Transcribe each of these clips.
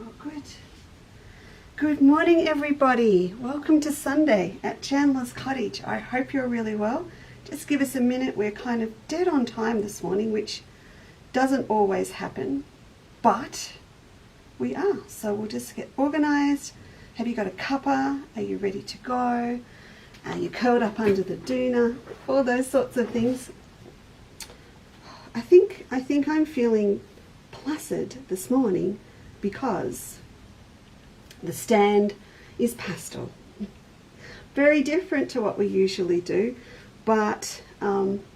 Oh, good. Good morning, everybody. Welcome to Sunday at Chandler's Cottage. I hope you're really well. Just give us a minute. We're kind of dead on time this morning, which doesn't always happen, but we are. So we'll just get organized. Have you got a cuppa? Are you ready to go? Are you curled up under the doona? All those sorts of things. I think I'm feeling placid this morning because the stand is pastel. Very different to what we usually do, but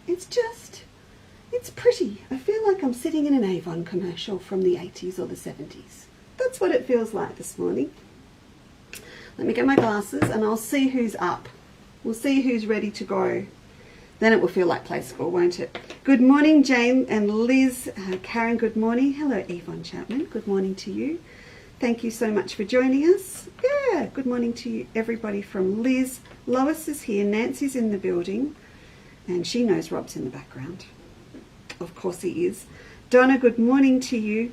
it's pretty. I feel like I'm sitting in an Avon commercial from the 80s or the 70s. That's what it feels like this morning. Let me get my glasses and I'll see who's up. We'll see who's ready to go. Then it will feel like play school, won't it? Good morning, Jane and Liz. Karen, good morning. Hello, Yvonne Chapman. Good morning to you. Thank you so much for joining us. Yeah, good morning to you, everybody from Liz. Lois is here. Nancy's in the building. And she knows Rob's in the background. Of course he is. Donna, good morning to you.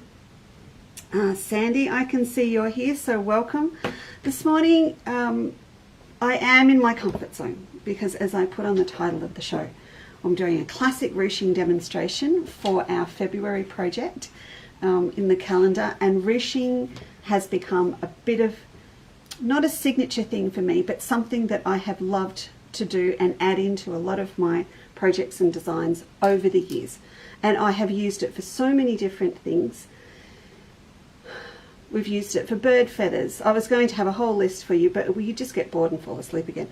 Sandy, I can see you're here, so welcome. This morning, I am in my comfort zone because, as I put on the title of the show, I'm doing a classic ruching demonstration for our February project in the calendar, and ruching has become a bit of, not a signature thing for me, but something that I have loved to do and add into a lot of my projects and designs over the years. And I have used it for so many different things. We've used it for bird feathers. I was going to have a whole list for you, but you just get bored and fall asleep again.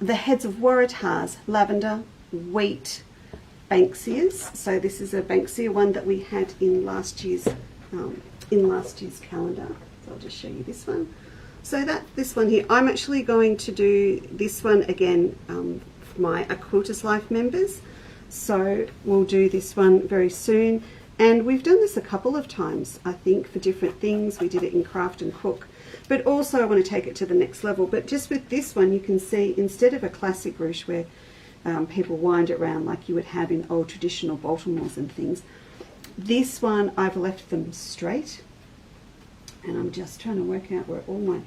The heads of waratahs, lavender, wheat, Banksias. So this is a Banksia one that we had in last year's calendar. So I'll just show you this one. So this one here, I'm actually going to do this one again for my A Quilter's Life members. So we'll do this one very soon. And we've done this a couple of times, I think, for different things. We did it in Craft and Cook. But also I want to take it to the next level. But just with this one, you can see, instead of a classic ruche where people wind it around like you would have in old traditional Baltimores and things, this one I've left them straight. And I'm just trying to work out where all my...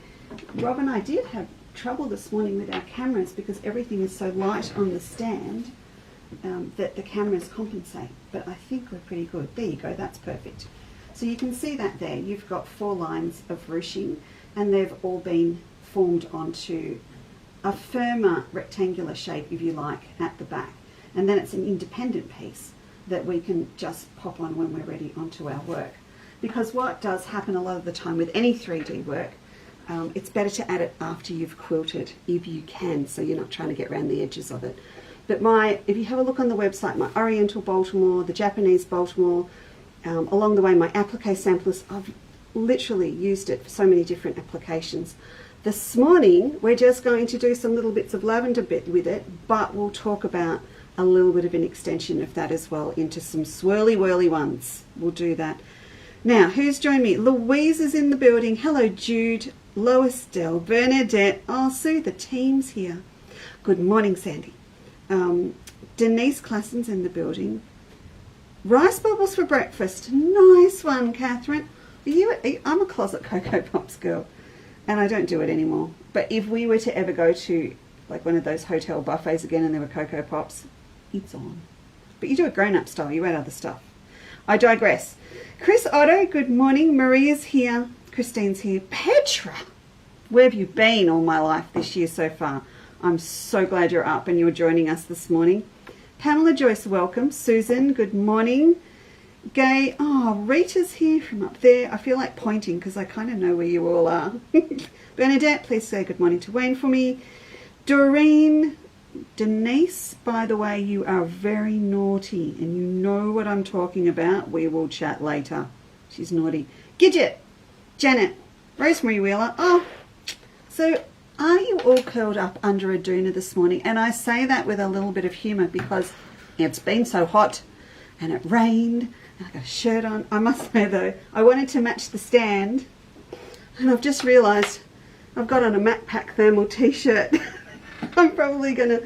Rob and I did have trouble this morning with our cameras because everything is so light on the stand. That the cameras compensate, but I think we're pretty good. There you go, that's perfect. So you can see that there, you've got 4 lines of ruching and they've all been formed onto a firmer rectangular shape, if you like, at the back. And then it's an independent piece that we can just pop on when we're ready onto our work. Because what does happen a lot of the time with any 3D work, it's better to add it after you've quilted, if you can, so you're not trying to get around the edges of it. But if you have a look on the website, my Oriental Baltimore, the Japanese Baltimore, along the way my applique samplers, I've literally used it for so many different applications. This morning we're just going to do some little bits of lavender bit with it, but we'll talk about a little bit of an extension of that as well into some swirly whirly ones. We'll do that. Now, who's joined me? Louise is in the building. Hello, Jude, Lois, Dell, Bernadette. Oh, Sue, the team's here. Good morning, Sandy. Denise Classen's in the building. Rice bubbles for breakfast. Nice one, Catherine. I'm a closet Cocoa Pops girl, and I don't do it anymore. But if we were to ever go to like one of those hotel buffets again and there were Cocoa Pops, it's on. But you do it grown-up style. You add other stuff. I digress. Chris Otto, good morning. Maria's here. Christine's here. Petra, where have you been all my life this year so far? I'm so glad you're up and you're joining us this morning. Pamela Joyce, welcome. Susan, good morning. Gay, oh, Rita's here from up there. I feel like pointing because I kind of know where you all are. Bernadette, please say good morning to Wayne for me. Doreen, Denise, by the way, you are very naughty and you know what I'm talking about. We will chat later. She's naughty. Gidget, Janet, Rosemary Wheeler. Oh, so... are you all curled up under a doona this morning? And I say that with a little bit of humour because it's been so hot and it rained and I got a shirt on. I must say though, I wanted to match the stand and I've just realised I've got on a Mac Pack thermal t-shirt. I'm probably gonna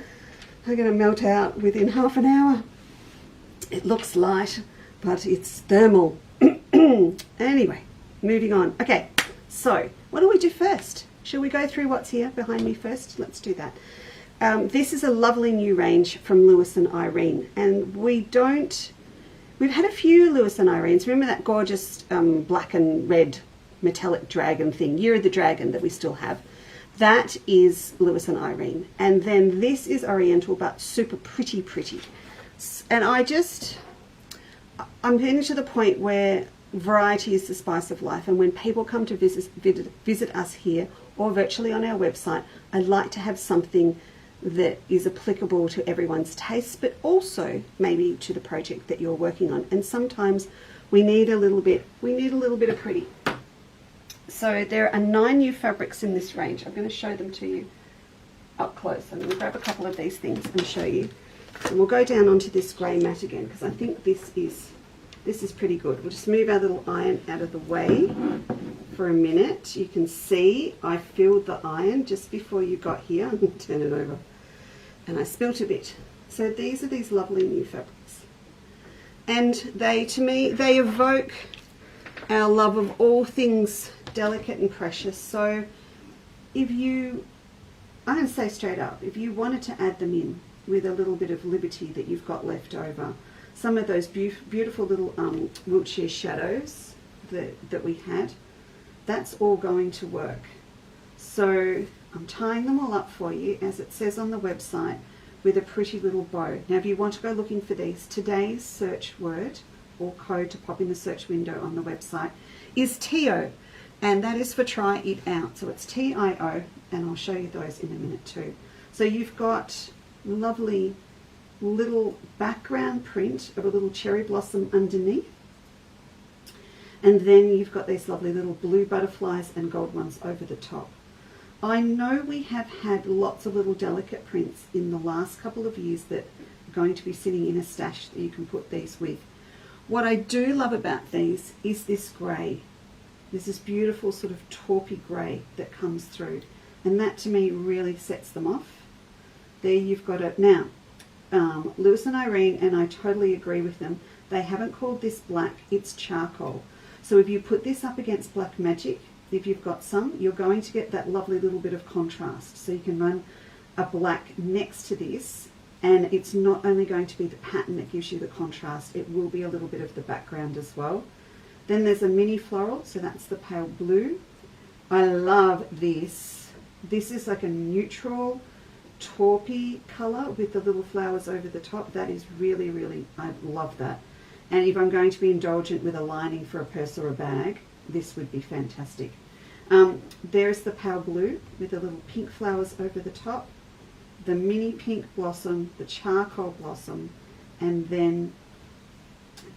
melt out within half an hour. It looks light, but it's thermal. Anyway, moving on. Okay, so what do we do first? Shall we go through what's here behind me first? Let's do that. This is a lovely new range from Lewis and Irene, and we've had a few Lewis and Irenes. Remember that gorgeous black and red metallic dragon thing, Year of the Dragon, that we still have? That is Lewis and Irene. And then this is Oriental, but super pretty. And I'm getting to the point where variety is the spice of life, and when people come to visit us here or virtually on our website, I'd like to have something that is applicable to everyone's taste, but also maybe to the project that you're working on. And sometimes we need a little bit of pretty. So there are 9 new fabrics in this range. I'm going to show them to you up close. I'm going to grab a couple of these things and show you. And we'll go down onto this grey mat again, because I think this is pretty good. We'll just move our little iron out of the way for a minute. You can see I filled the iron just before you got here. I'm going to turn it over. And I spilt a bit. So these are these lovely new fabrics. And they, to me, they evoke our love of all things delicate and precious. So if you, I'm going to say straight up, if you wanted to add them in with a little bit of liberty that you've got left over, some of those beautiful little wheelchair shadows that we had, that's all going to work. So I'm tying them all up for you, as it says on the website, with a pretty little bow. Now if you want to go looking for these, today's search word or code to pop in the search window on the website is TIO, and that is for try it out. So it's TIO, and I'll show you those in a minute too. So you've got lovely little background print of a little cherry blossom underneath, and then you've got these lovely little blue butterflies and gold ones over the top. I know we have had lots of little delicate prints in the last couple of years that are going to be sitting in a stash that you can put these with. What I do love about these is this grey. There's this beautiful sort of taupey grey that comes through, and that to me really sets them off. There you've got it. Now, Lewis and Irene, and I totally agree with them, they haven't called this black, it's charcoal. So if you put this up against Black Magic, if you've got some, you're going to get that lovely little bit of contrast. So you can run a black next to this, and it's not only going to be the pattern that gives you the contrast, it will be a little bit of the background as well. Then there's a mini floral, so that's the pale blue. I love this. This is like a neutral taupey colour with the little flowers over the top. That is really, I love that. And if I'm going to be indulgent with a lining for a purse or a bag, this would be fantastic. There's the pale blue with the little pink flowers over the top, the mini pink blossom, the charcoal blossom, and then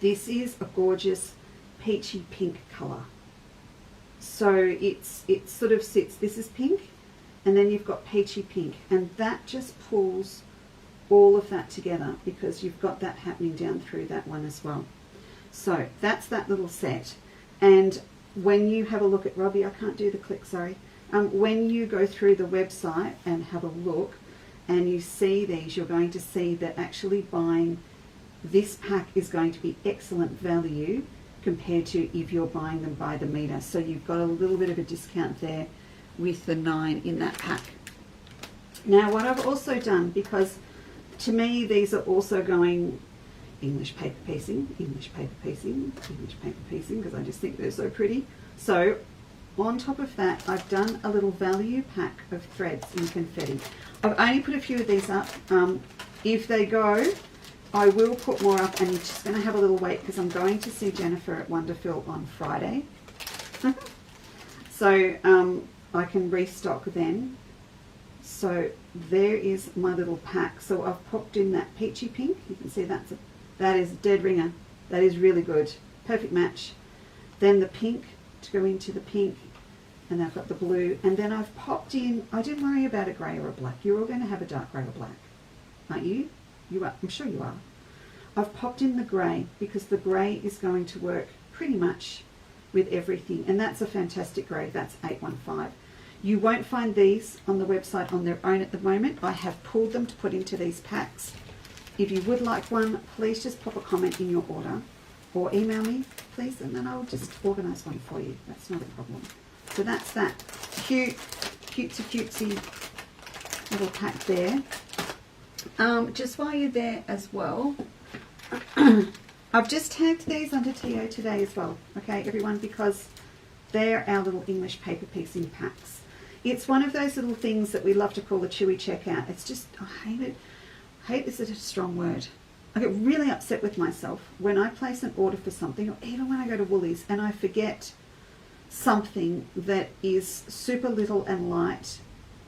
this is a gorgeous peachy pink colour. So it sort of sits, this is pink, and then you've got peachy pink, and that just pulls all of that together because you've got that happening down through that one as well. So that's that little set. And when you have a look at, Robbie, I can't do the click, sorry. When you go through the website and have a look and you see these, you're going to see that actually buying this pack is going to be excellent value compared to if you're buying them by the metre. So you've got a little bit of a discount there with the 9 in that pack. Now what I've also done, because to me these are also going English paper piecing, English paper piecing, English paper piecing, because I just think they're so pretty. So on top of that, I've done a little value pack of threads in confetti. I've only put a few of these up. If they go, I will put more up, and you're just going to have a little wait because I'm going to see Jennifer at Wonderful on Friday. So I can restock then. So there is my little pack. So I've popped in that peachy pink. You can see that is dead ringer. That is really good. Perfect match. Then the pink to go into the pink, and I've got the blue, and then I've popped in, I didn't worry about a grey or a black. You're all going to have a dark grey or black, aren't you? You are, I'm sure you are. I've popped in the grey because the grey is going to work pretty much with everything, and that's a fantastic grey. That's 815. You won't find these on the website on their own at the moment. I have pulled them to put into these packs. If you would like one, please just pop a comment in your order or email me, please, and then I'll just organise one for you. That's not a problem. So that's that cutesy little pack there. Just while you're there as well, I've just tagged these under TO today as well, okay, everyone, because they're our little English paper piecing packs. It's one of those little things that we love to call a chewy checkout. It's just, I hate it. Hate is a strong word. I get really upset with myself when I place an order for something, or even when I go to Woolies and I forget something that is super little and light,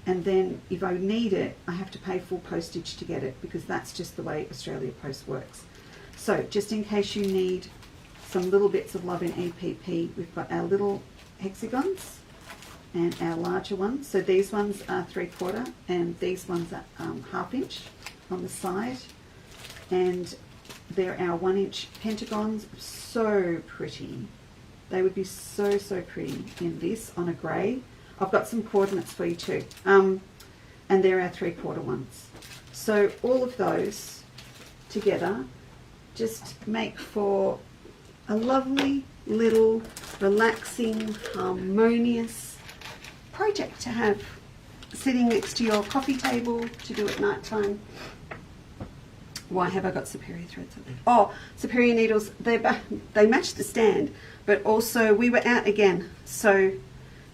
and then if I need it, I have to pay full postage to get it, because that's just the way Australia Post works. So just in case you need some little bits of love in EPP, we've got our little hexagons and our larger ones. So these ones are 3/4 and these ones are 1/2 inch on the side, and they're our 1 inch pentagons. So pretty. They would be so pretty in this on a grey. I've got some coordinates for you too, and they're our 3/4 ones. So all of those together just make for a lovely little relaxing, harmonious project to have sitting next to your coffee table to do at night time. Why have I got Superior threads? Oh, Superior needles, they match the stand, but also we were out again. So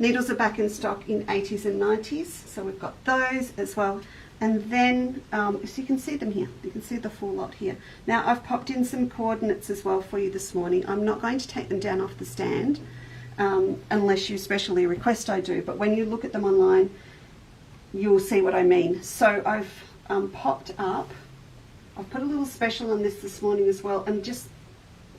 needles are back in stock in 80s and 90s. So we've got those as well. And then, so you can see them here. You can see the full lot here. Now I've popped in some coordinates as well for you this morning. I'm not going to take them down off the stand unless you specially request I do. But when you look at them online, you'll see what I mean. So I've popped up. I've put a little special on this morning as well, and just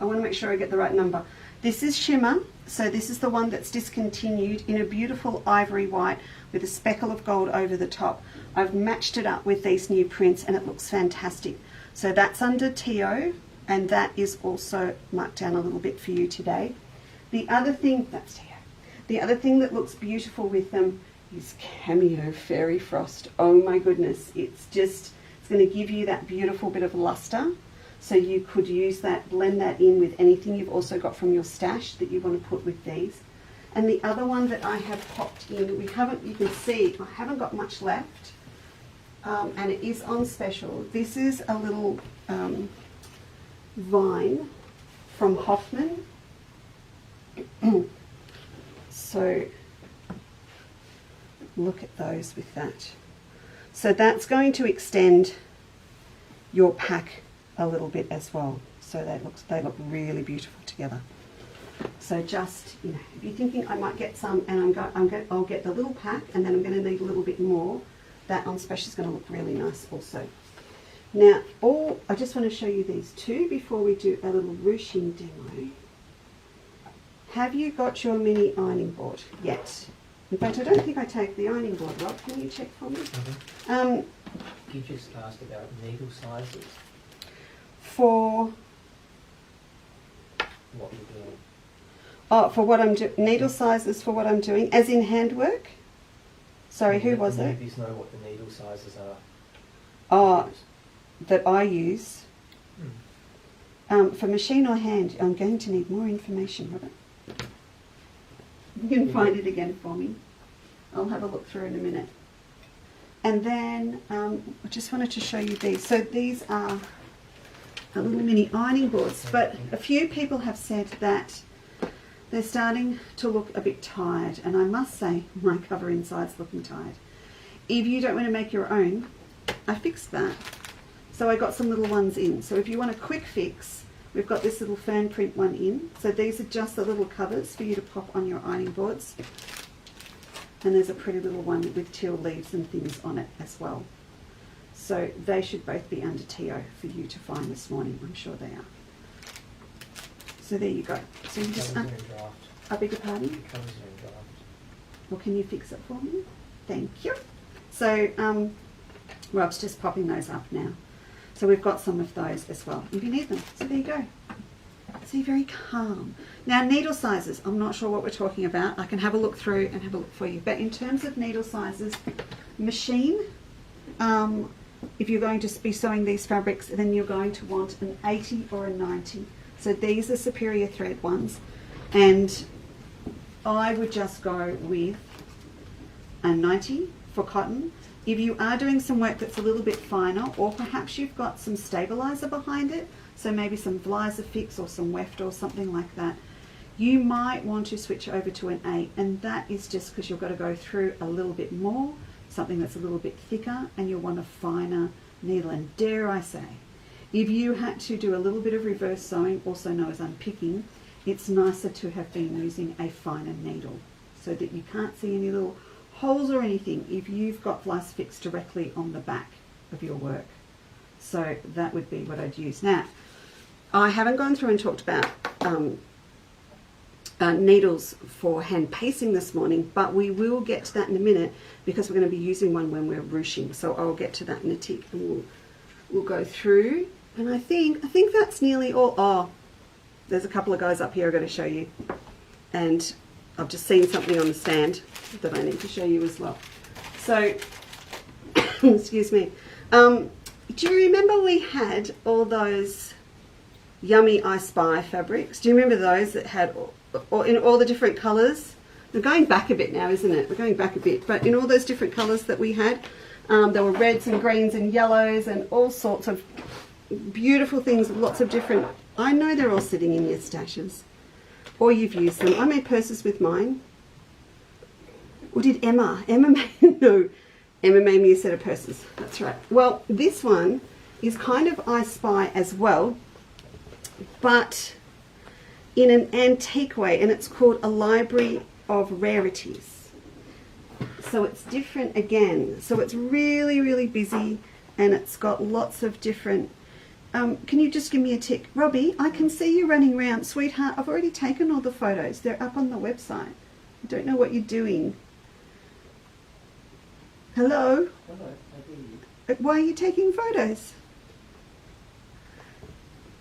I want to make sure I get the right number. This is shimmer, so this is the one that's discontinued in a beautiful ivory white with a speckle of gold over the top. I've matched it up with these new prints and it looks fantastic. So that's under TO, and that is also marked down a little bit for you today. The other thing, that's TO. The other thing that looks beautiful with them is Cameo Fairy Frost. Oh my goodness, it's going to give you that beautiful bit of luster. So you could use that, blend that in with anything you've also got from your stash that you want to put with these. And the other one that I have popped in, you can see I haven't got much left, and it is on special. This is a little vine from Hoffman. So look at those with that. So that's going to extend your pack a little bit as well. So they look really beautiful together. So just, you know, if you're thinking I might get some, and I'll get the little pack, and then I'm going to need a little bit more, that on special is going to look really nice also. Now, I just want to show you these two before we do a little ruching demo. Have you got your mini ironing board yet? In fact, I don't think I take the ironing board, Rob. Can you check for me? Mm-hmm. You just asked about needle sizes. For what you're doing. Oh, for what I'm doing. Needle sizes for what I'm doing, as in handwork? Sorry, who was it? You know what the needle sizes are. Oh, that I use. For machine or hand, I'm going to need more information, Robert. You can find it again for me. I'll have a look through in a minute. And then I just wanted to show you these. So these are little mini ironing boards, but a few people have said that they're starting to look a bit tired, and I must say my cover inside's looking tired. If you don't want to make your own, I fixed that. So I got some little ones in. So if you want a quick fix, we've got this little fern print one in. So these are just the little covers for you to pop on your ironing boards. And there's a pretty little one with teal leaves and things on it as well. So they should both be under TO for you to find this morning. I'm sure they are. So there you go. So you just, I beg your pardon? Well, can you fix it for me? Thank you. So Rob's just popping those up now. So we've got some of those as well, if you need them. So there you go. See, very calm. Now, needle sizes, I'm not sure what we're talking about. I can have a look through and have a look for you. But in terms of needle sizes, machine, if you're going to be sewing these fabrics, then you're going to want an 80 or a 90. So these are superior thread ones, and I would just go with a 90 for cotton. If you are doing some work that's a little bit finer, or perhaps you've got some stabilizer behind it, so maybe some Vlizer Fix or some weft or something like that, you might want to switch over to an 8, and that is just because you've got to go through a little bit more, something that's a little bit thicker, and you'll want a finer needle. And dare I say, if you had to do a little bit of reverse sewing, also known as unpicking, it's nicer to have been using a finer needle so that you can't see any little holes or anything if you've got Vlizer Fix directly on the back of your work. So that would be what I'd use. Now, I haven't gone through and talked about needles for hand pasting this morning, but we will get to that in a minute because we're going to be using one when we're ruching. So I'll get to that in a tick, and we'll go through. And I think that's nearly all. Oh, there's a couple of guys up here I've got to show you, and I've just seen something on the stand that I need to show you as well. So, excuse me. Do you remember we had all those yummy I Spy fabrics? Do you remember those that had in all the different colours? We're going back a bit now, isn't it? We're going back a bit, but in all those different colours that we had, there were reds and greens and yellows and all sorts of beautiful things, lots of different. I know they're all sitting in your stashes, or you've used them. I made purses with mine. Or did Emma? Emma made me a set of purses. That's right. Well, this one is kind of I Spy as well, but in an antique way, and it's called a library of rarities. So it's different again. So it's really, really busy, and it's got lots of different. Can you just give me a tick? Robbie, I can see you running around. Sweetheart, I've already taken all the photos. They're up on the website. I don't know what you're doing. Hello? Hello, I hear you. Why are you taking photos?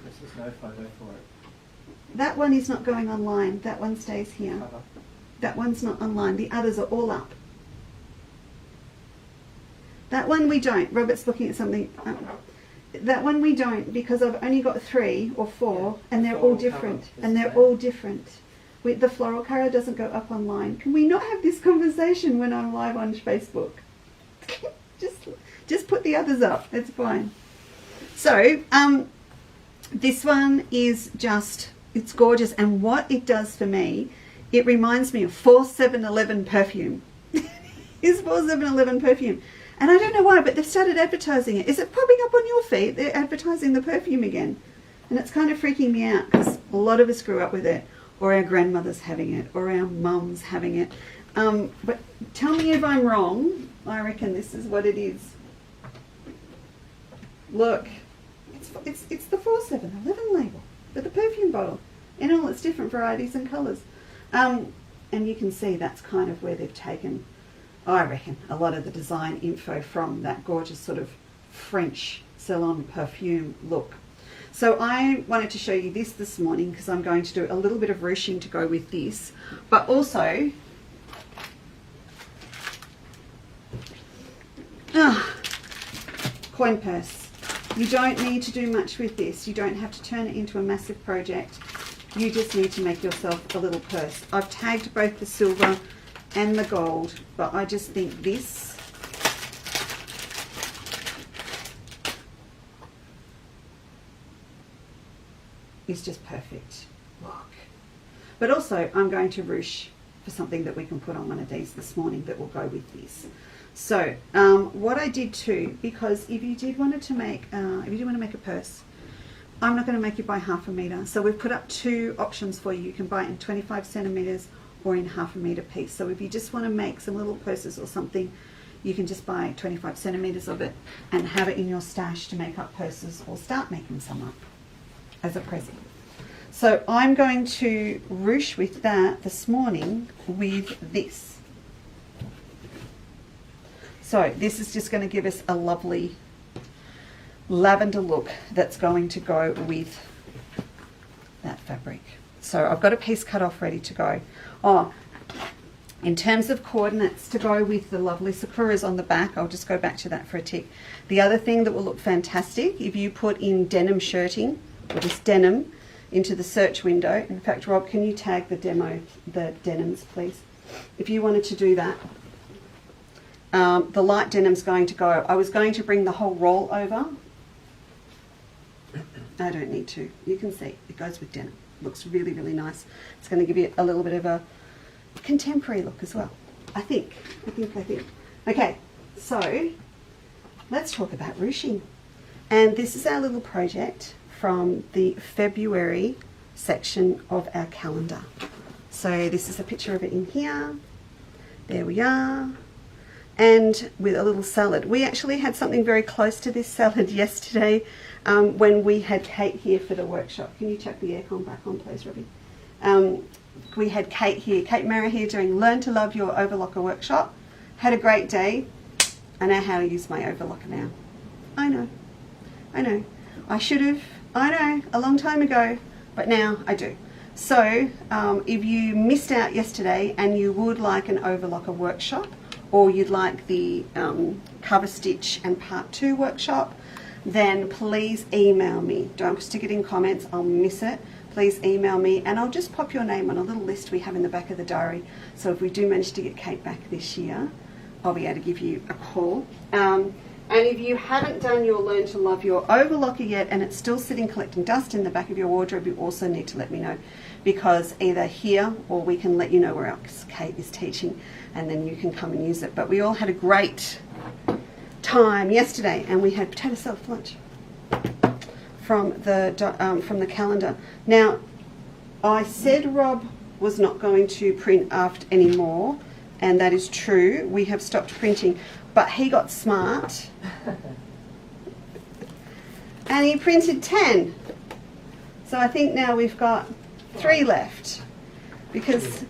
There's no photo for it. That one is not going online. That one stays here. Cover. That one's not online. The others are all up. That one we don't. Robert's looking at something. That one we don't, because I've only got 3 or 4, and they're all different. And they're all different. The floral colour doesn't go up online. Can we not have this conversation when I'm live on Facebook? just put the others up. It's fine. So this one is just, it's gorgeous, and what it does for me, it reminds me of 4711 perfume. It's 4711 perfume. And I don't know why, but they've started advertising it. Is it popping up on your feed? They're advertising the perfume again. And it's kind of freaking me out because a lot of us grew up with it, or our grandmothers having it, or our mums having it. But tell me if I'm wrong. I reckon this is what it is. Look, it's the 4711 label, but the perfume bottle in all its different varieties and colours. And you can see that's kind of where they've taken, I reckon, a lot of the design info from that gorgeous sort of French salon perfume look. So I wanted to show you this morning because I'm going to do a little bit of ruching to go with this, but also coin purse. You don't need to do much with this. You don't have to turn it into a massive project. You just need to make yourself a little purse. I've tagged both the silver and the gold, but I just think this is just perfect. Look. But also I'm going to ruche for something that we can put on one of these this morning that will go with this. So what I did too, because if you did want to make a purse, I'm not going to make you buy 1/2 meter. So we've put up 2 options for you. You can buy it in 25 centimeters or in 1/2 meter piece. So if you just want to make some little purses or something, you can just buy 25 centimeters of it and have it in your stash to make up purses, or start making some up as a present. So I'm going to ruche with that this morning with this. So this is just going to give us a lovely lavender look that's going to go with that fabric. So I've got a piece cut off ready to go. Oh, in terms of coordinates to go with the lovely Sakuras on the back, I'll just go back to that for a tick. The other thing that will look fantastic if you put in denim shirting, or this denim, into the search window. In fact, Rob, can you tag the denims, please? If you wanted to do that. The light denim's going to go. I was going to bring the whole roll over. I don't need to. You can see it goes with denim. Looks really, really nice. It's going to give you a little bit of a contemporary look as well. I think. Okay, so let's talk about ruching. And this is our little project from the February section of our calendar. So this is a picture of it in here. There we are. And with a little salad. We actually had something very close to this salad yesterday when we had Kate here for the workshop. Can you chuck the aircon back on, please, Robbie? We had Kate here, Kate Mara here, doing Learn to Love Your Overlocker workshop. Had a great day. I know how to use my overlocker now. I know. I should have, a long time ago, but now I do. So if you missed out yesterday and you would like an overlocker workshop, or you'd like the cover stitch and part 2 workshop, then please email me. Don't stick it in comments, I'll miss it. Please email me and I'll just pop your name on a little list we have in the back of the diary. So if we do manage to get Kate back this year, I'll be able to give you a call. And if you haven't done your Learn to Love Your Overlocker yet and it's still sitting collecting dust in the back of your wardrobe, you also need to let me know, because either here or we can let you know where else Kate is teaching and then you can come and use it. But we all had a great time yesterday and we had potato salad for lunch from the calendar. Now, I said Rob was not going to print aft anymore, and that is true. We have stopped printing, but he got smart and he printed 10. So I think now we've got 3 left, because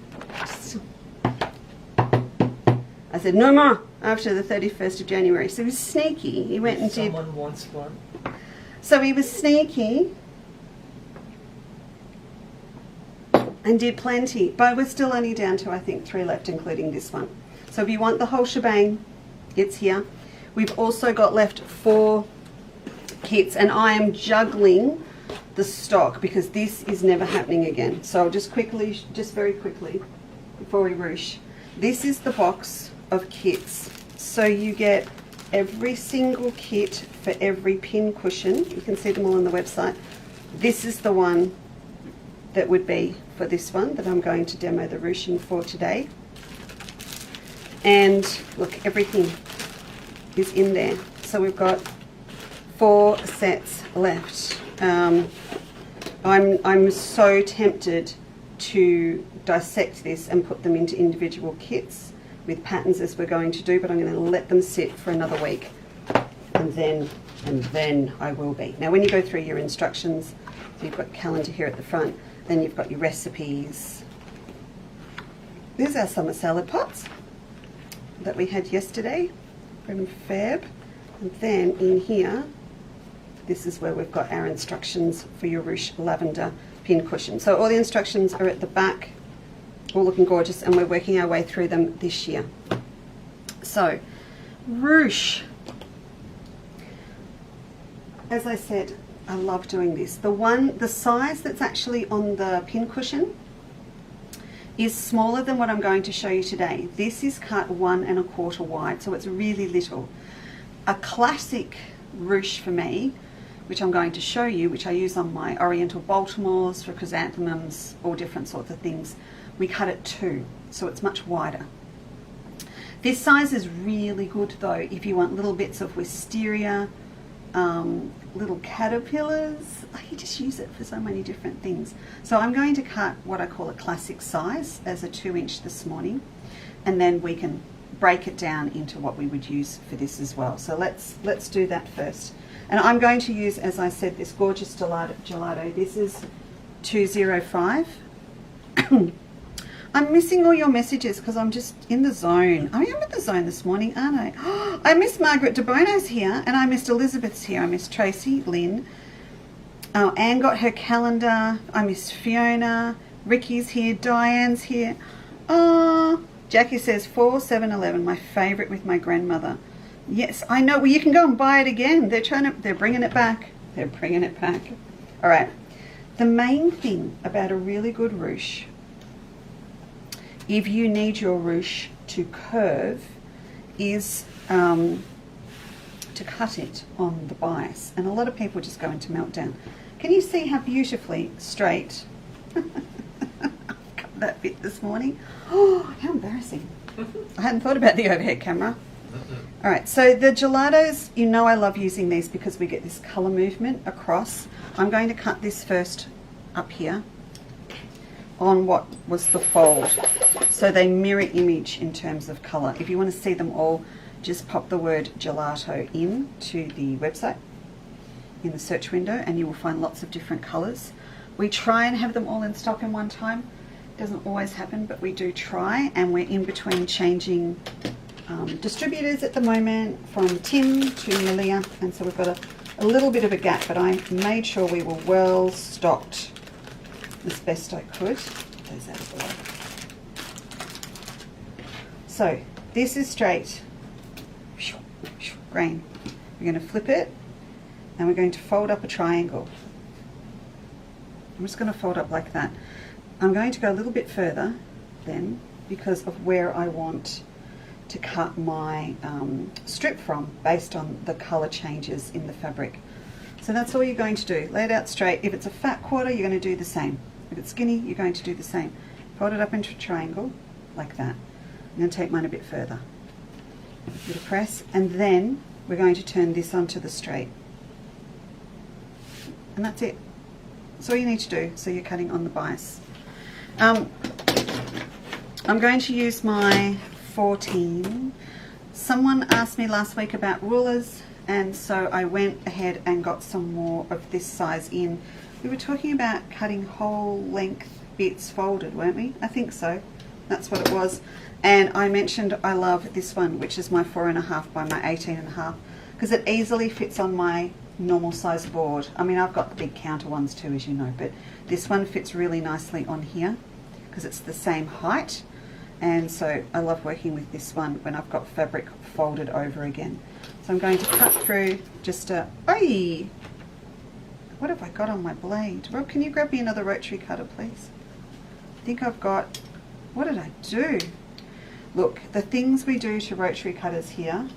I said no more after the 31st of January. So he was sneaky. He went and did. Someone wants one. So he was sneaky and did plenty, but we're still only down to, I think, 3 left, including this one. So if you want the whole shebang, it's here. We've also got left 4 kits, and I am juggling the stock because this is never happening again. So I'll just very quickly, before we ruche, this is the box of kits. So you get every single kit for every pin cushion. You can see them all on the website. This is the one that would be for this one that I'm going to demo the ruching for today. And look, everything is in there. So we've got 4 sets left. I'm so tempted to dissect this and put them into individual kits with patterns as we're going to do, but I'm going to let them sit for another week and then I will be. Now when you go through your instructions, so you've got calendar here at the front, then you've got your recipes. There's our summer salad pots that we had yesterday from Feb, and then in here, this is where we've got our instructions for your ruche lavender pin cushion. So all the instructions are at the back, all looking gorgeous, and we're working our way through them this year. So, ruche. As I said, I love doing this. The size that's actually on the pin cushion is smaller than what I'm going to show you today. This is cut 1 1/4 wide, so it's really little. A classic ruche for me, which I'm going to show you, which I use on my Oriental Baltimores for chrysanthemums, all different sorts of things. We cut it 2, so it's much wider. This size is really good though if you want little bits of wisteria, little caterpillars. You just use it for so many different things. So I'm going to cut what I call a classic size as a 2-inch this morning, and then we can break it down into what we would use for this as well. So let's do that first. And I'm going to use, as I said, this gorgeous gelato. This is 205. I'm missing all your messages because I'm just in the zone. I am in the zone this morning, aren't I? I missed Margaret De Bono's here, and I missed Elizabeth's here. I missed Tracy, Lynn. Anne got her calendar. I missed Fiona. Ricky's here. Diane's here. Oh, Jackie says 4/7/11, my favourite with my grandmother. Yes, I know. Well, you can go and buy it again. They're bringing it back. They're bringing it back. All right. The main thing about a really good ruche, if you need your ruche to curve, is to cut it on the bias. And a lot of people just go into meltdown. Can you see how beautifully straight I've cut that bit this morning? Oh, how embarrassing. I hadn't thought about the overhead camera. All right, so the gelatos, you know I love using these because we get this colour movement across. I'm going to cut this first up here on what was the fold, so they mirror image in terms of colour. If you want to see them all, just pop the word gelato in to the website in the search window and you will find lots of different colours. We try and have them all in stock in one time. Doesn't always happen, but we do try, and we're in between changing distributors at the moment from Tim to Malia, and so we've got a little bit of a gap, but I made sure we were well stocked as best I could. Those out of the way. So this is straight grain. We're going to flip it and we're going to fold up a triangle. I'm just going to fold up like that. I'm going to go a little bit further then because of where I want to cut my strip from based on the colour changes in the fabric. So that's all you're going to do. Lay it out straight. If it's a fat quarter, you're going to do the same. If it's skinny, you're going to do the same. Fold it up into a triangle like that. I'm going to take mine a bit further. A bit of press, and then we're going to turn this onto the straight. And that's it. That's all you need to do, so you're cutting on the bias. I'm going to use my 14. Someone asked me last week about rulers, and so I went ahead and got some more of this size in. We were talking about cutting whole length bits folded, weren't we? I think so. That's what it was. And I mentioned I love this one, which is my 4.5 by my 18.5, because it easily fits on my normal size board. I mean, I've got the big counter ones too, as you know, but this one fits really nicely on here because it's the same height. And so I love working with this one when I've got fabric folded over again. So I'm going to cut through just a, oi! What have I got on my blade? Rob, can you grab me another rotary cutter, please? I think I've got, what did I do? Look, the things we do to rotary cutters here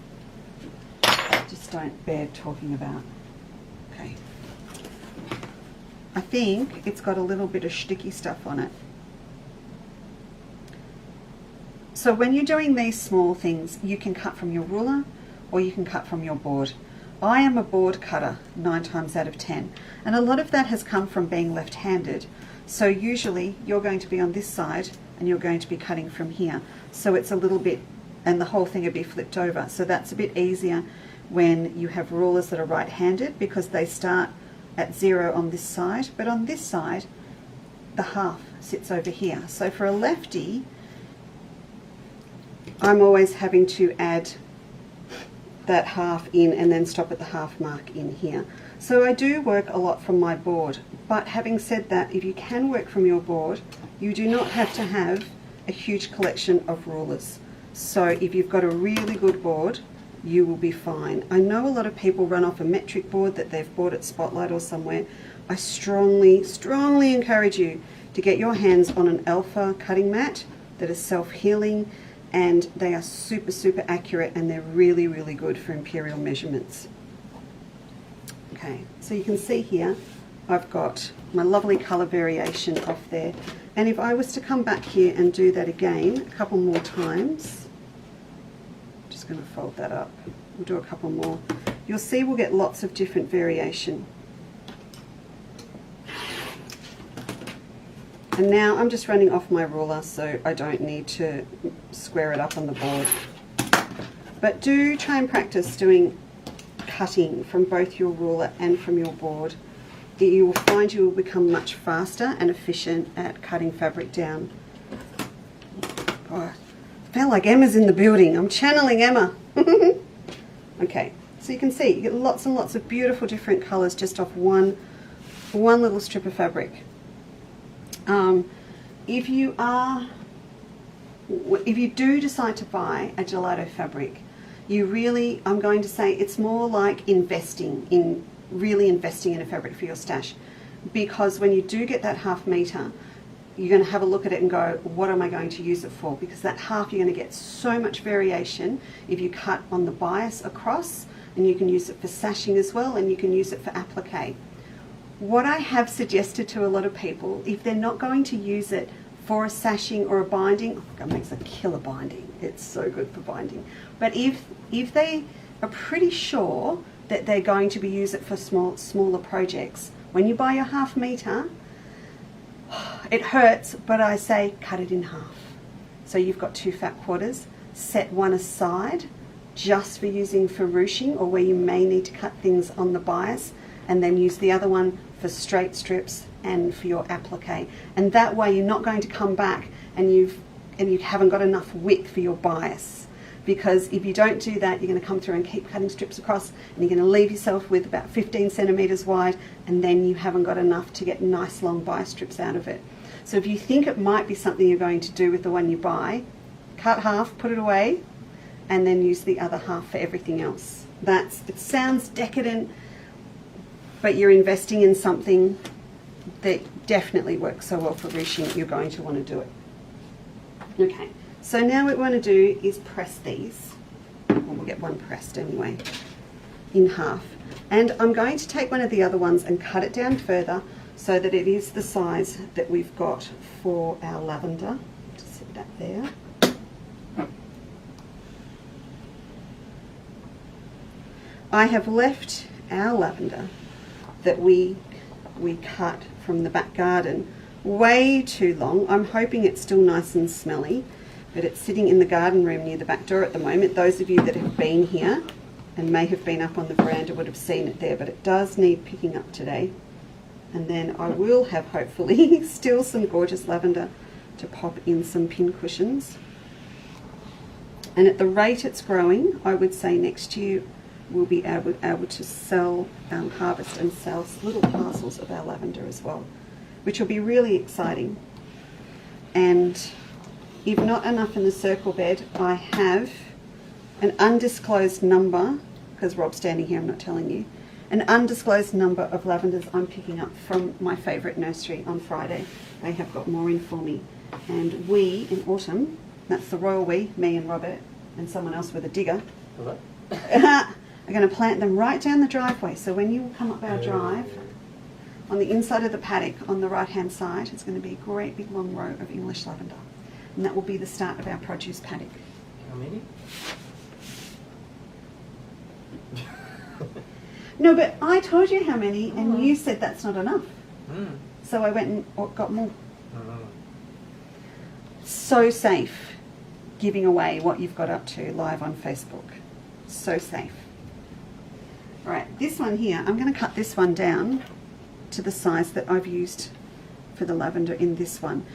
just don't bear talking about. Okay. I think it's got a little bit of sticky stuff on it. So when you're doing these small things, you can cut from your ruler or you can cut from your board. I am a board cutter 9 times out of 10, and a lot of that has come from being left-handed. So usually you're going to be on this side and you're going to be cutting from here. So it's a little bit, and the whole thing will be flipped over. So that's a bit easier when you have rulers that are right-handed because they start at 0 on this side, but on this side the half sits over here. So for a lefty, I'm always having to add that half in and then stop at the half mark in here. So I do work a lot from my board, but having said that, if you can work from your board, you do not have to have a huge collection of rulers. So if you've got a really good board, you will be fine. I know a lot of people run off a metric board that they've bought at Spotlight or somewhere. I strongly, strongly encourage you to get your hands on an alpha cutting mat that is self-healing, and they are super, super accurate, and they're really, really good for imperial measurements. Okay, so you can see here I've got my lovely colour variation off there, and if I was to come back here and do that again a couple more times, I'm just going to fold that up, we'll do a couple more, you'll see we'll get lots of different variation. And now I'm just running off my ruler, so I don't need to square it up on the board. But do try and practice doing cutting from both your ruler and from your board. You will find you will become much faster and efficient at cutting fabric down. Oh, I feel like Emma's in the building. I'm channeling Emma. Okay, so you can see you get lots and lots of beautiful different colours just off one little strip of fabric. If you do decide to buy a gelato fabric, you really, I'm going to say it's more like investing in a fabric for your stash. because when you do get that 1/2 metre, you're going to have a look at it and go, what am I going to use it for? Because that half, you're going to get so much variation if you cut on the bias across, and you can use it for sashing as well, and you can use it for applique. What I have suggested to a lot of people, if they're not going to use it for a sashing or a binding, it makes a killer binding. It's so good for binding. But if they are pretty sure that they're going to be use it for smaller projects, when you buy your 1/2 metre, it hurts, but I say cut it in half. So you've got 2 fat quarters, set one aside just for using for ruching, or where you may need to cut things on the bias, and then use the other one for straight strips and for your applique. And that way you're not going to come back and you haven't got enough width for your bias. Because if you don't do that, you're going to come through and keep cutting strips across, and you're going to leave yourself with about 15 centimetres wide, and then you haven't got enough to get nice long bias strips out of it. So if you think it might be something you're going to do with the one you buy, cut half, put it away, and then use the other half for everything else. It sounds decadent, but you're investing in something that definitely works so well for ruching, you're going to want to do it. Okay. So now what we want to do is press these, well, we'll get one pressed anyway, in half. And I'm going to take one of the other ones and cut it down further so that it is the size that we've got for our lavender. Just set that there. I have left our lavender that we cut from the back garden way too long. I'm hoping it's still nice and smelly. But it's sitting in the garden room near the back door at the moment. Those of you that have been here and may have been up on the veranda would have seen it there, but it does need picking up today. And then I will have, hopefully, still some gorgeous lavender to pop in some pin cushions. And at the rate it's growing, I would say next year we'll be able to sell, harvest and sell little parcels of our lavender as well, which will be really exciting. And if not enough in the circle bed, I have an undisclosed number, because Rob's standing here, I'm not telling you, an undisclosed number of lavenders I'm picking up from my favourite nursery on Friday. They have got more in for me. And we, in autumn, that's the royal we, me and Robert, and someone else with a digger, are going to plant them right down the driveway. So when you come up our drive, on the inside of the paddock, on the right-hand side, it's going to be a great big long row of English lavender. And that will be the start of our produce paddock. How many? No, but I told you how many, and you said that's not enough. So I went and got more. So safe giving away what you've got up to live on Facebook. So safe. All right, this one here, I'm going to cut this one down to the size that I've used for the lavender in this one.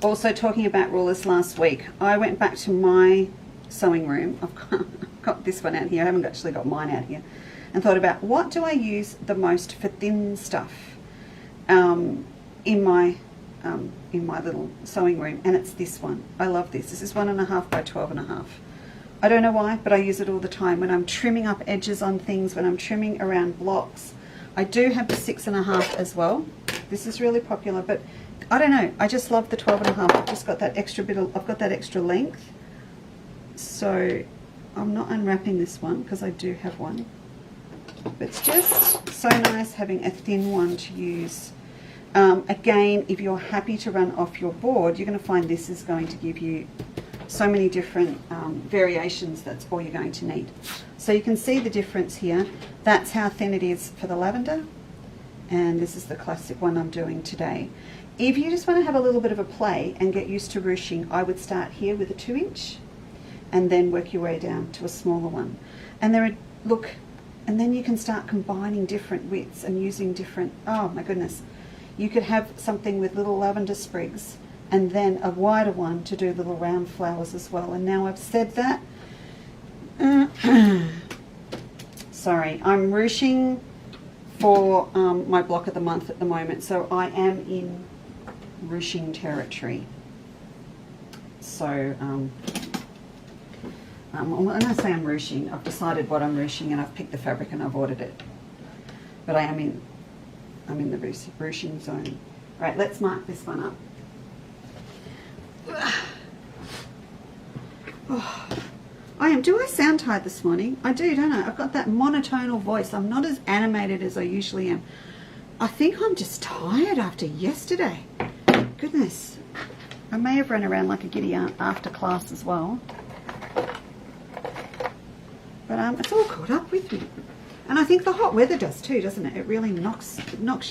Also talking about rulers last week, I went back to my sewing room. I've got this one out here. I haven't actually got mine out here. And thought about what do I use the most for thin stuff in my little sewing room, and it's this one. I love this. This is 1.5 by 12.5. I don't know why, but I use it all the time when I'm trimming up edges on things, when I'm trimming around blocks. I do have the 6.5 as well. This is really popular, but I don't know. I just love the 12.5. I've just got that extra bit of, I've got that extra length. So I'm not unwrapping this one because I do have one. But it's just so nice having a thin one to use. Again, if you're happy to run off your board, you're going to find this is going to give you so many different variations. That's all you're going to need. So you can see the difference here. That's how thin it is for the lavender. And this is the classic one I'm doing today. If you just want to have a little bit of a play and get used to ruching, I would start here with a 2-inch and then work your way down to a smaller one. And there are, look, and then you can start combining different widths and using different, oh my goodness. You could have something with little lavender sprigs and then a wider one to do little round flowers as well. And now I've said that, sorry, I'm ruching for my block of the month at the moment, so I am in ruching territory. So when I say I'm ruching, I've decided what I'm ruching and I've picked the fabric and I've ordered it. But I am in I'm in the ruching zone. All right, let's mark this one up. Oh, do I sound tired this morning? I do, don't I? I've got that monotonal voice. I'm not as animated as I usually am. I think I'm just tired after yesterday. Goodness. I may have run around like a giddy aunt after class as well. But it's all caught up with me. And I think the hot weather does too, doesn't it? It really knocks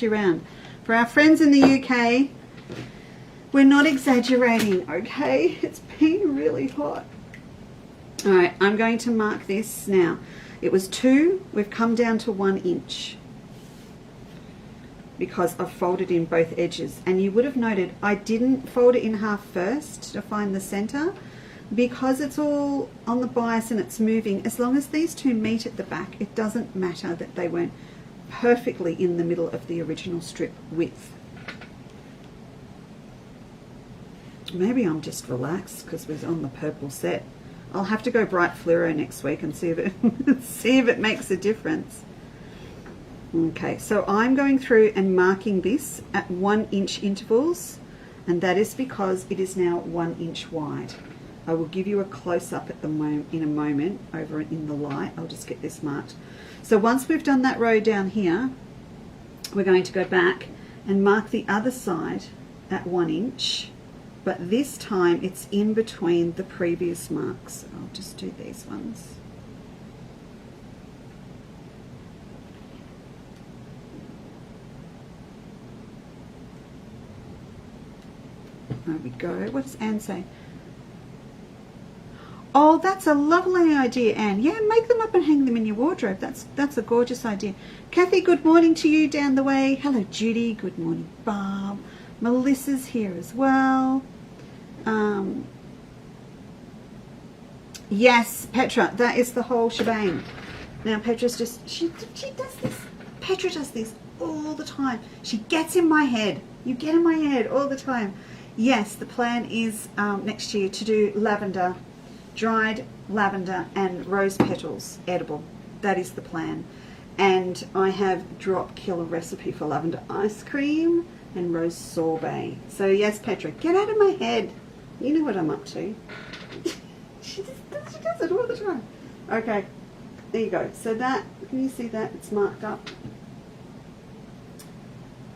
you around. For our friends in the UK, we're not exaggerating, okay? It's been really hot. All right, I'm going to mark this now. It was 2, we've come down to 1 inch because I've folded in both edges. And you would have noted I didn't fold it in half first to find the center because it's all on the bias and it's moving. As long as these two meet at the back, it doesn't matter that they weren't perfectly in the middle of the original strip width. Maybe I'm just relaxed because we're on the purple set. I'll have to go bright fluoro next week and see if it makes a difference. Okay, so I'm going through and marking this at 1 inch intervals, and that is because it is now 1 inch wide. I will give you a close-up in a moment over in the light. I'll just get this marked. So once we've done that row down here, we're going to go back and mark the other side at 1 inch. But this time it's in between the previous marks. I'll just do these ones. There we go. What does Anne say? Oh, that's a lovely idea, Anne. Yeah, make them up and hang them in your wardrobe. That's a gorgeous idea. Kathy, good morning to you down the way. Hello, Judy. Good morning, Barb. Melissa's here as well. Yes, Petra, that is the whole shebang. Now, Petra's just, she does this. Petra does this all the time. She gets in my head. You get in my head all the time. Yes, the plan is next year to do lavender, dried lavender and rose petals, edible. That is the plan. And I have drop kill a recipe for lavender ice cream and rose sorbet. So yes, Petra, get out of my head. You know what I'm up to. she does it all the time. Okay, there you go. So that, can you see that? It's marked up.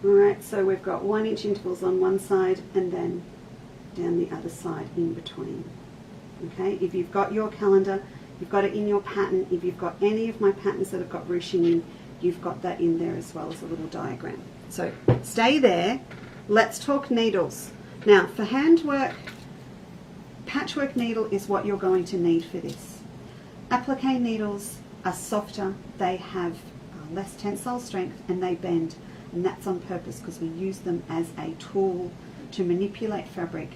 Alright, so we've got 1 inch intervals on one side and then down the other side in between. Okay, if you've got your calendar, you've got it in your pattern. If you've got any of my patterns that have got ruching in, you've got that in there as well as a little diagram. So stay there. Let's talk needles. Now for handwork, patchwork needle is what you're going to need for this. Applique needles are softer, they have less tensile strength and they bend, and that's on purpose because we use them as a tool to manipulate fabric,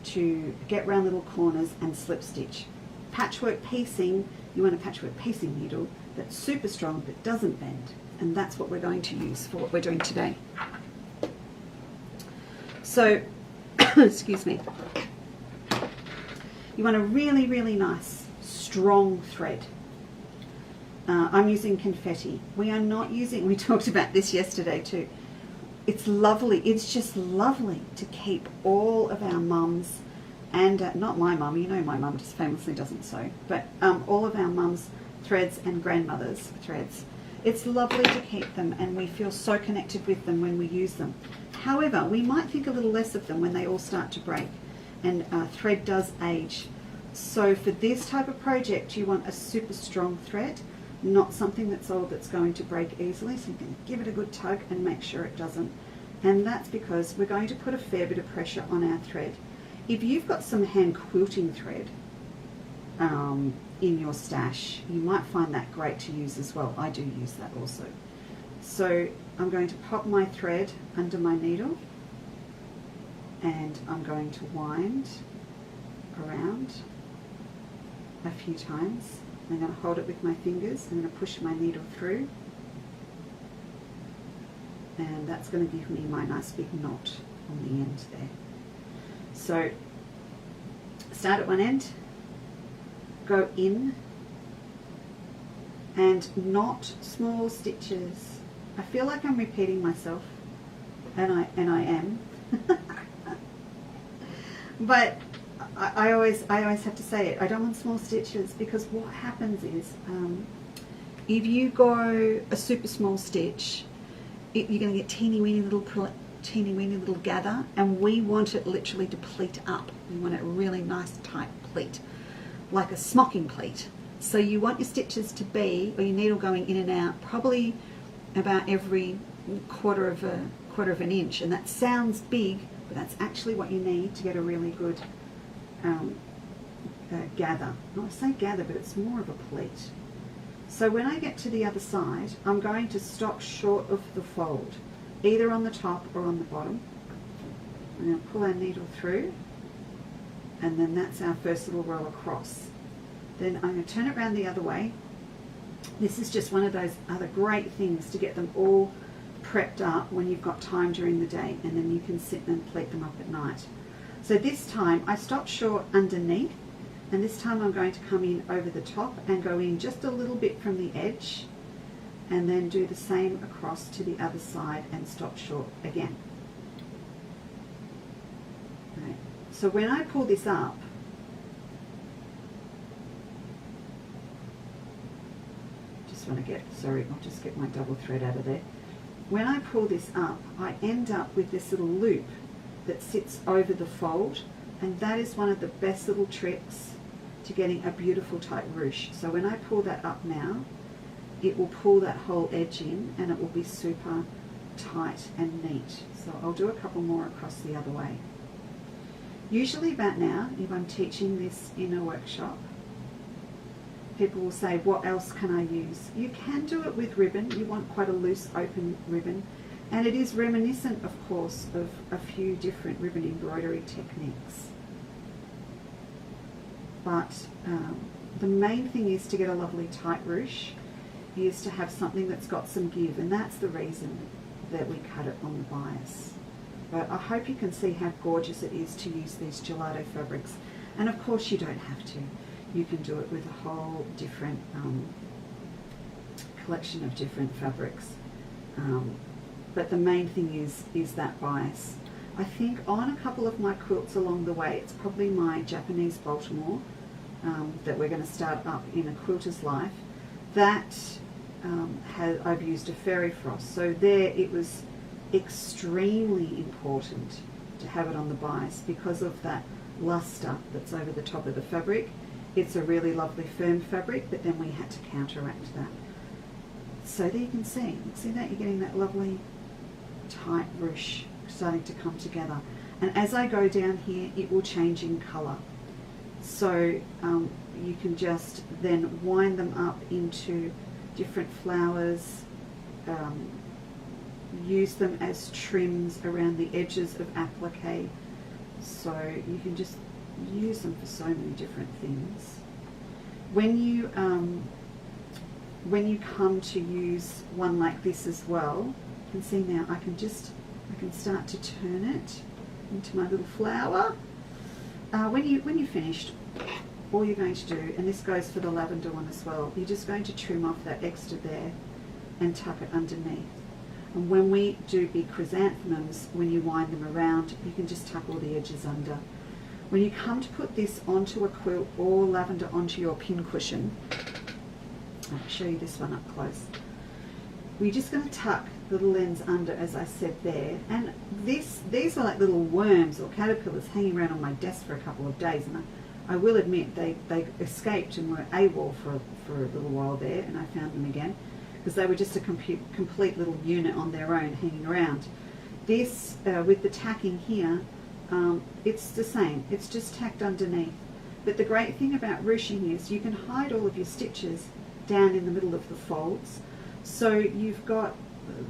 to get round little corners and slip stitch. Patchwork piecing, you want a patchwork piecing needle that's super strong but doesn't bend, and that's what we're going to use for what we're doing today. So, excuse me, you want a really, really nice, strong thread. I'm using confetti. We are not using, we talked about this yesterday too. It's lovely, it's just lovely to keep all of our mums, and not my mum, you know my mum just famously doesn't sew, but all of our mums' threads and grandmothers' threads. It's lovely to keep them and we feel so connected with them when we use them. However, we might think a little less of them when they all start to break, and thread does age. So for this type of project you want a super strong thread, not something that's old that's going to break easily, so you can give it a good tug and make sure it doesn't. And that's because we're going to put a fair bit of pressure on our thread. If you've got some hand quilting thread in your stash, you might find that great to use as well. I do use that also. So I'm going to pop my thread under my needle and I'm going to wind around a few times. I'm going to hold it with my fingers. I'm going to push my needle through, and that's going to give me my nice big knot on the end there. So start at one end, go in and knot small stitches I feel like I'm repeating myself, and I am. But I always have to say it. I don't want small stitches, because what happens is if you go a super small stitch, you're going to get teeny weeny little gather, and we want it literally to pleat up. We want it really nice tight pleat, like a smocking pleat. So you want your stitches to be, or your needle going in and out, probably about every quarter of an inch, and that sounds big, but that's actually what you need to get a really good gather. I say gather, but it's more of a pleat. So when I get to the other side, I'm going to stop short of the fold, either on the top or on the bottom. I'm going to pull our needle through, and then that's our first little row across. Then I'm going to turn it around the other way. This is just one of those other great things to get them all prepped up when you've got time during the day, and then you can sit and pleat them up at night. So this time I stopped short underneath, and this time I'm going to come in over the top and go in just a little bit from the edge, and then do the same across to the other side and stop short again. Right. So when I pull this up, I'll just get my double thread out of there. When I pull this up, I end up with this little loop that sits over the fold, and that is one of the best little tricks to getting a beautiful tight ruche. So when I pull that up now, it will pull that whole edge in, and it will be super tight and neat. So I'll do a couple more across the other way. Usually about now, if I'm teaching this in a workshop, people will say, what else can I use? You can do it with ribbon. You want quite a loose open ribbon, and it is reminiscent, of course, of a few different ribbon embroidery techniques. But the main thing is to get a lovely tight ruche, is to have something that's got some give, and that's the reason that we cut it on the bias. But I hope you can see how gorgeous it is to use these gelato fabrics, and of course you don't have to. You can do it with a whole different collection of different fabrics. But the main thing is that bias. I think on a couple of my quilts along the way, it's probably my Japanese Baltimore that we're going to start up in a quilter's life, that I've used a fairy frost. So there it was extremely important to have it on the bias because of that luster that's over the top of the fabric. It's a really lovely firm fabric, but then we had to counteract that. So there you can see that you're getting that lovely tight ruche starting to come together. And as I go down here, it will change in colour. So you can just then wind them up into different flowers, use them as trims around the edges of applique. So you can just use them for so many different things. When you come to use one like this as well, you can see now I can start to turn it into my little flower. When you're finished, all you're going to do, and this goes for the lavender one as well, you're just going to trim off that extra there and tuck it underneath. And when we do big chrysanthemums, when you wind them around, you can just tuck all the edges under. When you come to put this onto a quilt or lavender onto your pin cushion, I'll show you this one up close. We're just going to tuck the little ends under, as I said there. And these are like little worms or caterpillars hanging around on my desk for a couple of days. And I will admit they escaped and were AWOL for a little while there, and I found them again because they were just a complete little unit on their own hanging around. This, with the tacking here, it's the same. It's just tacked underneath. But the great thing about ruching is you can hide all of your stitches down in the middle of the folds. So you've got,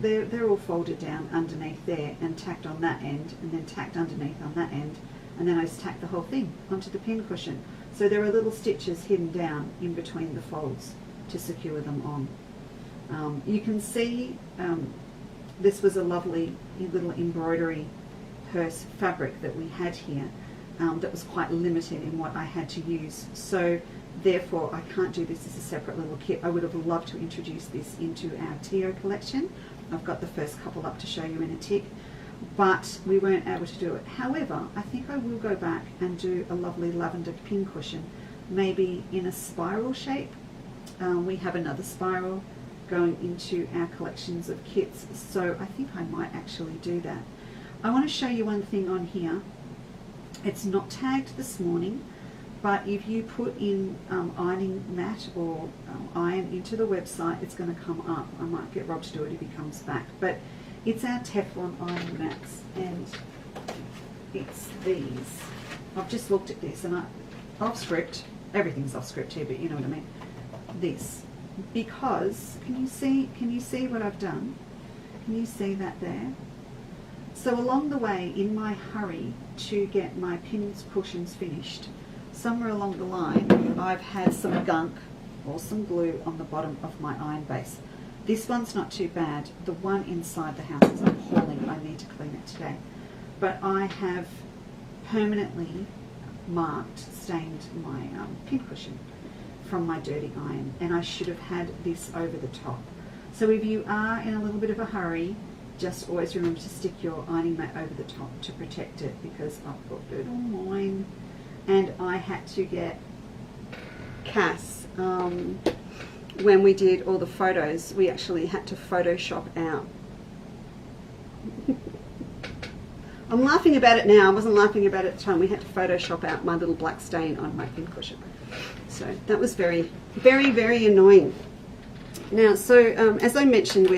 they're all folded down underneath there and tacked on that end, and then tacked underneath on that end, and then I just tacked the whole thing onto the pin cushion. So there are little stitches hidden down in between the folds to secure them on. You can see this was a lovely little embroidery purse fabric that we had here that was quite limited in what I had to use. So therefore I can't do this as a separate little kit. I would have loved to introduce this into our Tio collection, I've got the first couple up to show you in a tick, but we weren't able to do it. However, I think I will go back and do a lovely lavender pin cushion, maybe in a spiral shape. We have another spiral going into our collections of kits, so I think I might actually do that. I want to show you one thing on here. It's not tagged this morning, but if you put in ironing mat or iron into the website, it's going to come up. I might get Rob to do it if he comes back, but it's our Teflon ironing mats, and it's these. I've just looked at this, and off script, everything's off script here, but you know what I mean. This, because can you see what I've done? Can you see that there? So along the way, in my hurry to get my pins cushions finished, somewhere along the line I've had some gunk or some glue on the bottom of my iron base. This one's not too bad. The one inside the house is appalling. I need to clean it today. But I have permanently stained my pin cushion from my dirty iron, and I should have had this over the top. So if you are in a little bit of a hurry, just always remember to stick your ironing mat over the top to protect it, because I've got dirt on mine. And I had to get Cass, when we did all the photos, we actually had to Photoshop out. I'm laughing about it now. I wasn't laughing about it at the time. We had to Photoshop out my little black stain on my pin cushion. So that was very, very, very annoying. Now, so as I mentioned,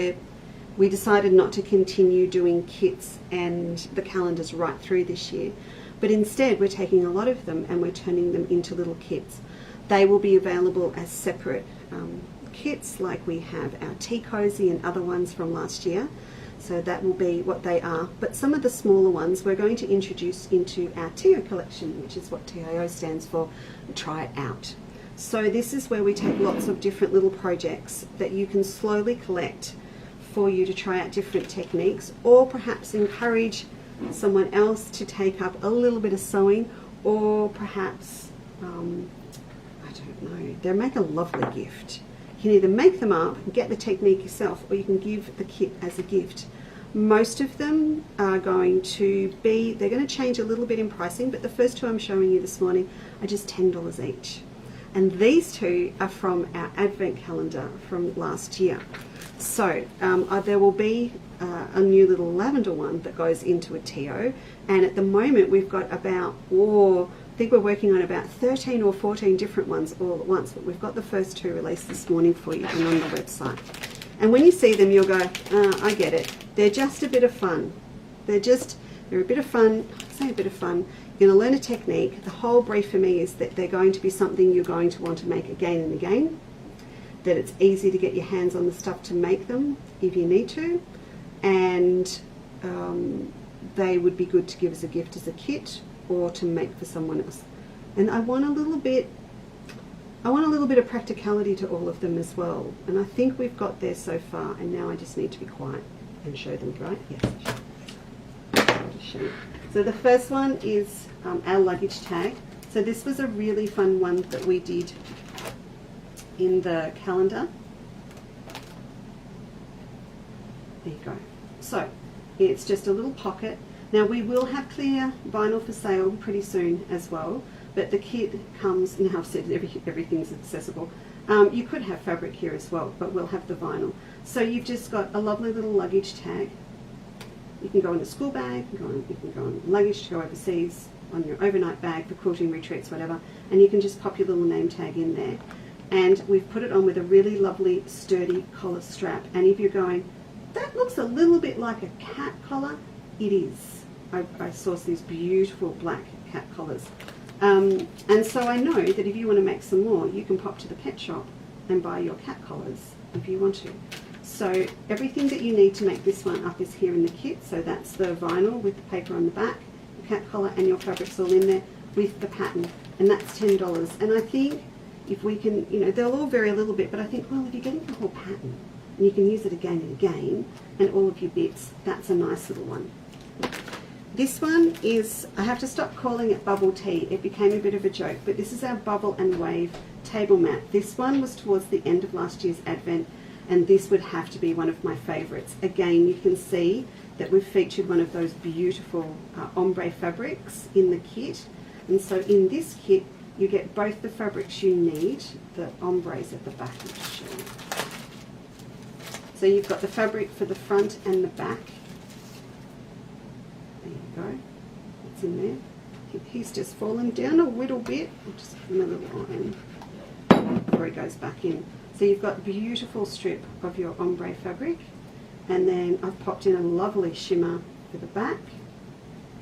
we decided not to continue doing kits and the calendars right through this year, but instead we're taking a lot of them and we're turning them into little kits. They will be available as separate kits, like we have our tea cozy and other ones from last year. So that will be what they are. But some of the smaller ones we're going to introduce into our TIO collection, which is what TIO stands for, Try It Out. So this is where we take lots of different little projects that you can slowly collect for you to try out different techniques, or perhaps encourage someone else to take up a little bit of sewing, or perhaps, I don't know, they make a lovely gift. You can either make them up and get the technique yourself, or you can give the kit as a gift. Most of them are going to be, they're going to change a little bit in pricing, but the first two I'm showing you this morning are just $10 each. And these two are from our advent calendar from last year. So there will be a new little lavender one that goes into a TO, and at the moment we've got about, I think we're working on about 13 or 14 different ones all at once, but we've got the first two released this morning for you and on the website. And when you see them, you'll go, I get it. They're just a bit of fun. They're a bit of fun. I say a bit of fun. You're going to learn a technique. The whole brief for me is that they're going to be something you're going to want to make again and again, that it's easy to get your hands on the stuff to make them if you need to, and they would be good to give as a gift as a kit or to make for someone else. And I want a little bit of practicality to all of them as well, and I think we've got there so far, and now I just need to be quiet and show them, right? Yes, I'll just show you. So the first one is our luggage tag. So this was a really fun one that we did in the calendar. There you go. So it's just a little pocket. Now we will have clear vinyl for sale pretty soon as well, but the kit comes, now I've said everything's accessible. You could have fabric here as well, but we'll have the vinyl. So you've just got a lovely little luggage tag. You can go in a school bag, you can go on luggage to go overseas, on your overnight bag for quilting retreats, whatever, and you can just pop your little name tag in there. And we've put it on with a really lovely sturdy collar strap. And if you're going, that looks a little bit like a cat collar, it is. I sourced these beautiful black cat collars. And so I know that if you want to make some more, you can pop to the pet shop and buy your cat collars if you want to. So everything that you need to make this one up is here in the kit. So that's the vinyl with the paper on the back, the cat collar, and your fabric's all in there with the pattern. And that's $10. And I think if we can, they'll all vary a little bit, but I think, well, if you're getting the whole pattern and you can use it again and again, and all of your bits, that's a nice little one. This one is, I have to stop calling it bubble tea. It became a bit of a joke, but this is our bubble and wave table mat. This one was towards the end of last year's advent, and this would have to be one of my favorites. Again, you can see that we've featured one of those beautiful ombre fabrics in the kit, and so in this kit you get both the fabrics you need. The ombres at the back, I'll just show you. So you've got the fabric for the front and the back. There you go, it's in there. He's just fallen down a little bit. I'll just give him a little iron before he goes back in. So you've got a beautiful strip of your ombre fabric, and then I've popped in a lovely shimmer for the back,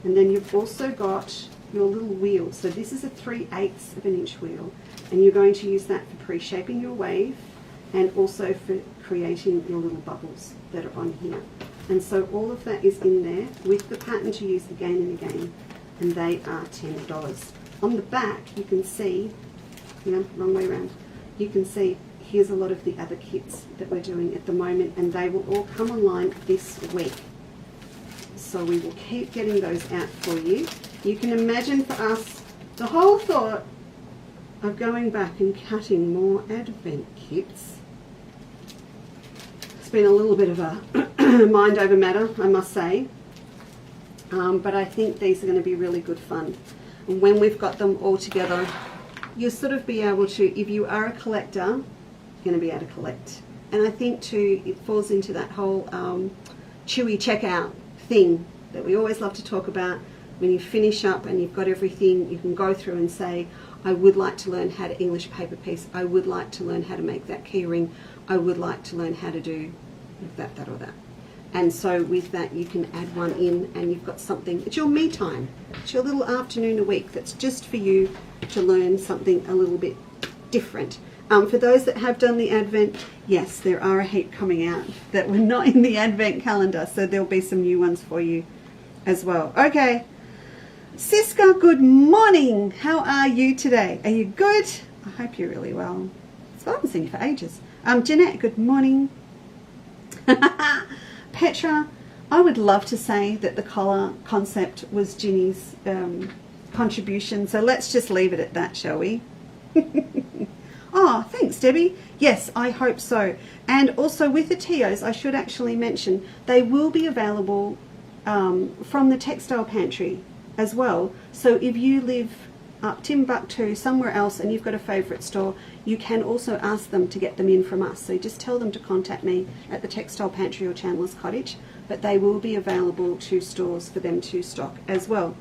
and then you've also got your little wheel. So this is a 3/8 of an inch wheel, and you're going to use that for pre-shaping your wave and also for creating your little bubbles that are on here. And so all of that is in there with the pattern to use again and again, and they are $10. On the back you can see, wrong way around, you can see here's a lot of the other kits that we're doing at the moment, and they will all come online this week. So we will keep getting those out for you. You can imagine for us the whole thought of going back and cutting more advent kits. It's been a little bit of a mind over matter, I must say. But I think these are going to be really good fun. And when we've got them all together, you'll sort of be able to, if you are a collector, you're going to be able to collect. And I think too, it falls into that whole chewy checkout thing that we always love to talk about. When you finish up and you've got everything, you can go through and say, I would like to learn how to English paper piece. I would like to learn how to make that key ring. I would like to learn how to do that, that or that. And so with that you can add one in, and you've got something. It's your me time. It's your little afternoon a week that's just for you to learn something a little bit different. For those that have done the Advent, yes, there are a heap coming out that were not in the Advent calendar, so there'll be some new ones for you as well. Okay, Siska, good morning. How are you today? Are you good? I hope you're really well. So I haven't seen you for ages. Jeanette, good morning. Petra, I would love to say that the collar concept was Ginny's contribution, so let's just leave it at that, shall we? Oh, thanks, Debbie. Yes, I hope so. And also with the TOs, I should actually mention, they will be available from the textile pantry as well. So if you live up Timbuktu, somewhere else, and you've got a favourite store, you can also ask them to get them in from us. So just tell them to contact me at the textile pantry or Chandler's Cottage, but they will be available to stores for them to stock as well.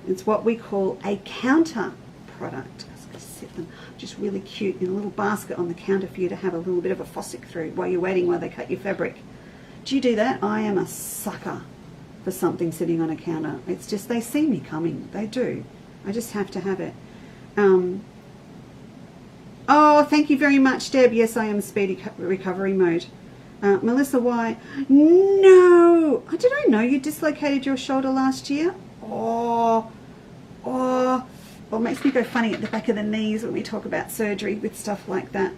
It's what we call a counter product. I was going to set them just really cute in a little basket on the counter for you to have a little bit of a fossick through while you're waiting while they cut your fabric. Do you do that? I am a sucker for something sitting on a counter. It's just they see me coming. They do. I just have to have it. Oh, thank you very much, Deb. Yes, I am speedy recovery mode. Melissa, why? No! Did I know you dislocated your shoulder last year? Oh, well, it makes me go funny at the back of the knees when we talk about surgery with stuff like that.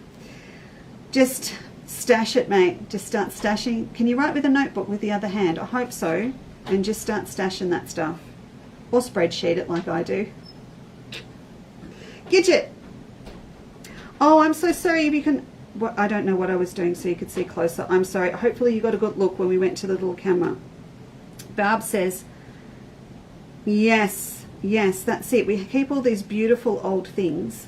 Just stash it, mate. Just start stashing. Can you write with a notebook with the other hand? I hope so. And just start stashing that stuff. Or spreadsheet it like I do. Gidget. Oh, I'm so sorry. If you can... Well, I don't know what I was doing so you could see closer. I'm sorry. Hopefully you got a good look when we went to the little camera. Barb says, yes, that's it. We keep all these beautiful old things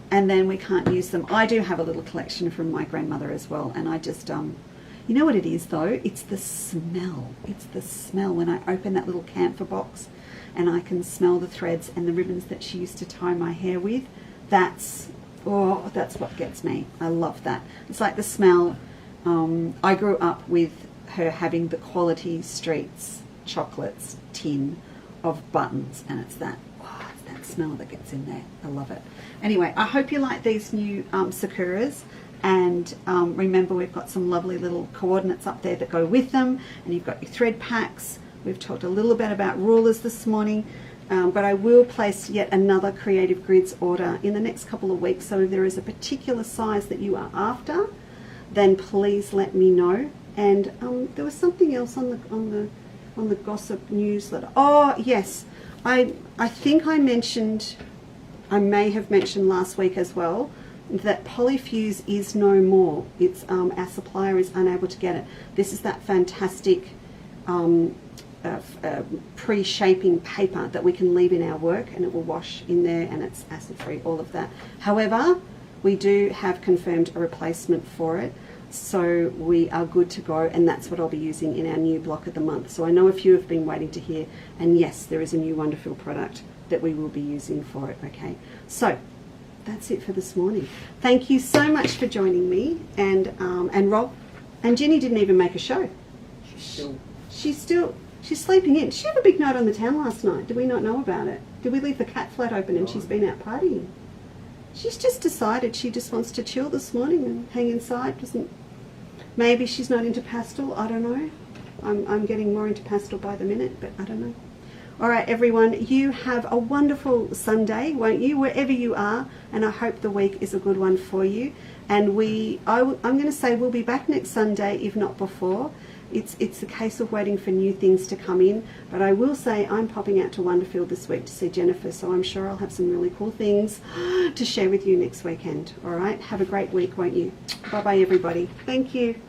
and then we can't use them. I do have a little collection from my grandmother as well, and I just... You know what it is though? It's the smell. It's the smell when I open that little camphor box and I can smell the threads and the ribbons that she used to tie my hair with. That's what gets me. I love that. It's like the smell. I grew up with her having the Quality Streets chocolates tin of buttons, and it's that smell that gets in there. I love it. Anyway, I hope you like these new Sakuras. And remember, we've got some lovely little coordinates up there that go with them, and you've got your thread packs. We've talked a little bit about rulers this morning, but I will place yet another Creative Grids order in the next couple of weeks. So if there is a particular size that you are after, then please let me know. And there was something else on the gossip newsletter. Oh yes, I think I may have mentioned last week as well that Polyfuse is no more. It's our supplier is unable to get it. This is that fantastic pre-shaping paper that we can leave in our work, and it will wash in there, and it's acid free, all of that. However, we do have confirmed a replacement for it, so we are good to go, and that's what I'll be using in our new block of the month. So I know a few have been waiting to hear, and yes, there is a new wonderful product that we will be using for it. Okay, so that's it for this morning. Thank you so much for joining me, and Rob, and Jenny didn't even make a show. She's sleeping in. Did she have a big night on the town last night? Did we not know about it? Did we leave the cat flat open and she's been out partying? She's just decided she just wants to chill this morning and hang inside. Maybe she's not into pastel. I don't know. I'm getting more into pastel by the minute, but I don't know. All right, everyone, you have a wonderful Sunday, won't you, wherever you are, and I hope the week is a good one for you. And I'm going to say we'll be back next Sunday, if not before. It's a case of waiting for new things to come in, but I will say I'm popping out to Wonderfield this week to see Jennifer, so I'm sure I'll have some really cool things to share with you next weekend. All right, have a great week, won't you? Bye-bye, everybody. Thank you.